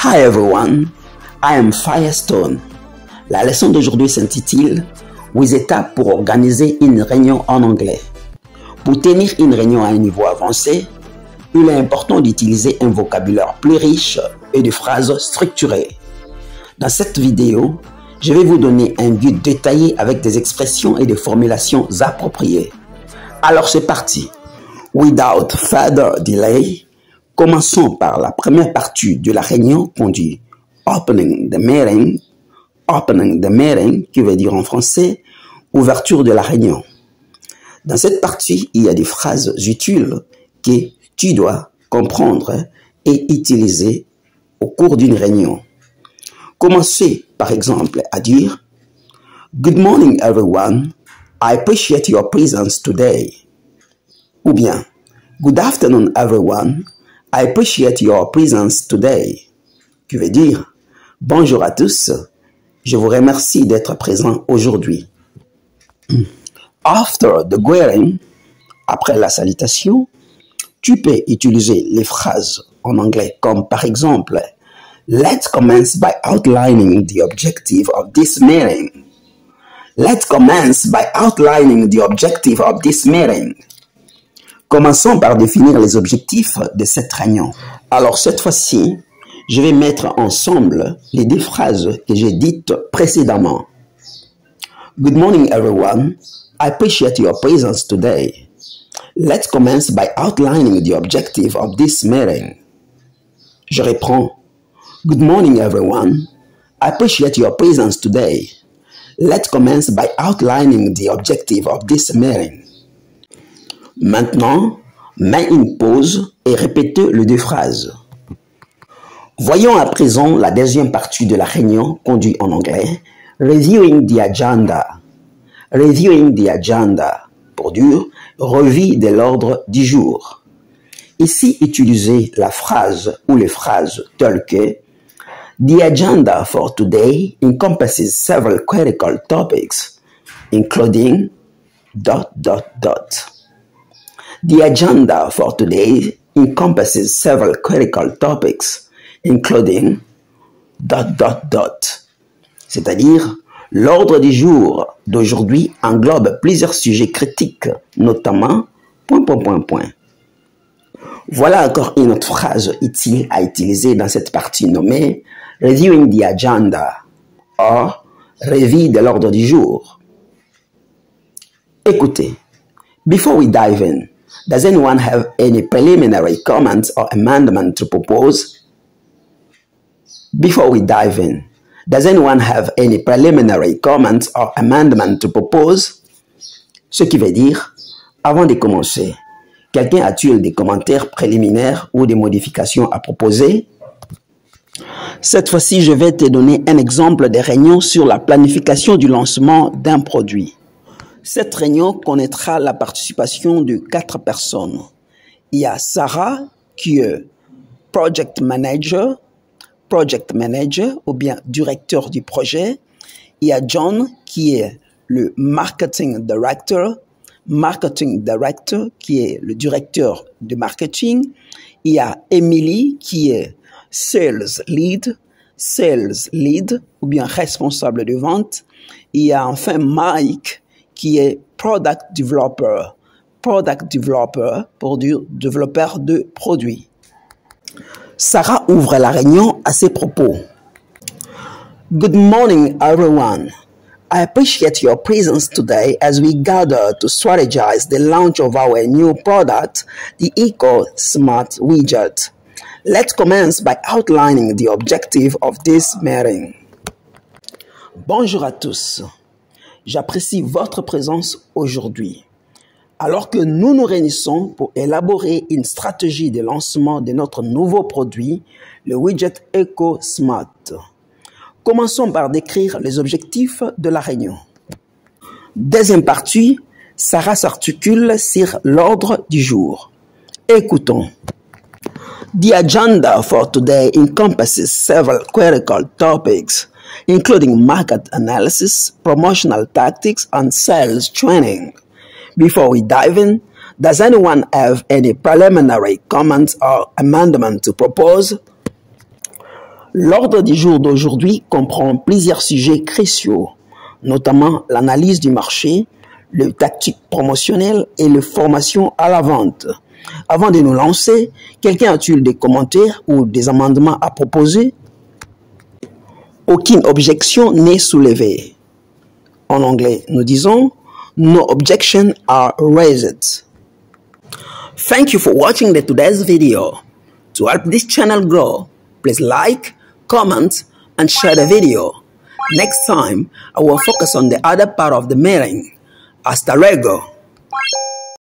Hi everyone, I am Firestone. La leçon d'aujourd'hui s'intitule 8 étapes pour organiser une réunion en anglais. Pour tenir une réunion à un niveau avancé, il est important d'utiliser un vocabulaire plus riche et de phrases structurées. Dans cette vidéo, je vais vous donner un guide détaillé avec des expressions et des formulations appropriées. Alors c'est parti. Without further delay, commençons par la première partie de la réunion qu'on dit opening the meeting. Opening the meeting, qui veut dire en français ouverture de la réunion. Dans cette partie, il y a des phrases utiles que tu dois comprendre et utiliser au cours d'une réunion. Commencez par exemple à dire Good morning everyone, I appreciate your presence today. Ou bien Good afternoon everyone, I appreciate your presence today. Qui veut dire bonjour à tous, je vous remercie d'être présent aujourd'hui. After the greeting, après la salutation, tu peux utiliser les phrases en anglais comme par exemple Let's commence by outlining the objective of this meeting. Let's commence by outlining the objective of this meeting. Commençons par définir les objectifs de cette réunion. Alors cette fois-ci, je vais mettre ensemble les deux phrases que j'ai dites précédemment. Good morning everyone, I appreciate your presence today. Let's commence by outlining the objective of this meeting. Je reprends. Good morning everyone, I appreciate your presence today. Let's commence by outlining the objective of this meeting. Maintenant, mets une pause et répétez les deux phrases. Voyons à présent la deuxième partie de la réunion qu'on dit en anglais Reviewing the agenda. Reviewing the agenda, pour dire revue de l'ordre du jour. Ici, utilisez la phrase ou les phrases telles que The agenda for today encompasses several critical topics, including ... The agenda for today encompasses several critical topics, including ... C'est-à-dire, l'ordre du jour d'aujourd'hui englobe plusieurs sujets critiques, notamment ... Voilà encore une autre phrase utile à utiliser dans cette partie nommée Reviewing the agenda, or revue de l'ordre du jour. Écoutez, before we dive in, does anyone have any preliminary comments or amendment to propose? Before we dive in, does anyone have any preliminary comments or amendment to propose? Ce qui veut dire, avant de commencer, quelqu'un a-t-il des commentaires préliminaires ou des modifications à proposer? Cette fois-ci, je vais te donner un exemple de réunion sur la planification du lancement d'un produit. Cette réunion connaîtra la participation de 4 personnes. Il y a Sarah qui est project manager ou bien directeur du projet. Il y a John qui est le marketing director qui est le directeur de marketing. Il y a Emily qui est sales lead ou bien responsable de vente. Il y a enfin Mike qui est product developer pour dire développeur de produits. Sarah ouvre la réunion à ces propos. Good morning everyone. I appreciate your presence today as we gather to strategize the launch of our new product, the EcoSmart widget. Let's commence by outlining the objective of this meeting. Bonjour à tous. J'apprécie votre présence aujourd'hui. Alors que nous nous réunissons pour élaborer une stratégie de lancement de notre nouveau produit, le widget EcoSmart. Commençons par décrire les objectifs de la réunion. Deuxième partie, Sarah s'articule sur l'ordre du jour. Écoutons. The agenda for today encompasses several critical topics, including market analysis, promotional tactics, and sales training. Before we dive in, does anyone have any preliminary comments or amendment to propose? L'ordre du jour d'aujourd'hui comprend plusieurs sujets cruciaux, notamment l'analyse du marché, les tactiques promotionnelles et les formations à la vente. Avant de nous lancer, quelqu'un a-t-il des commentaires ou des amendements à proposer? Aucune objection n'est soulevée. En anglais, nous disons no objections are raised. Thank you for watching today's video. To help this channel grow, please like, comment, and share the video. Next time, I will focus on the other part of the meeting. Hasta luego.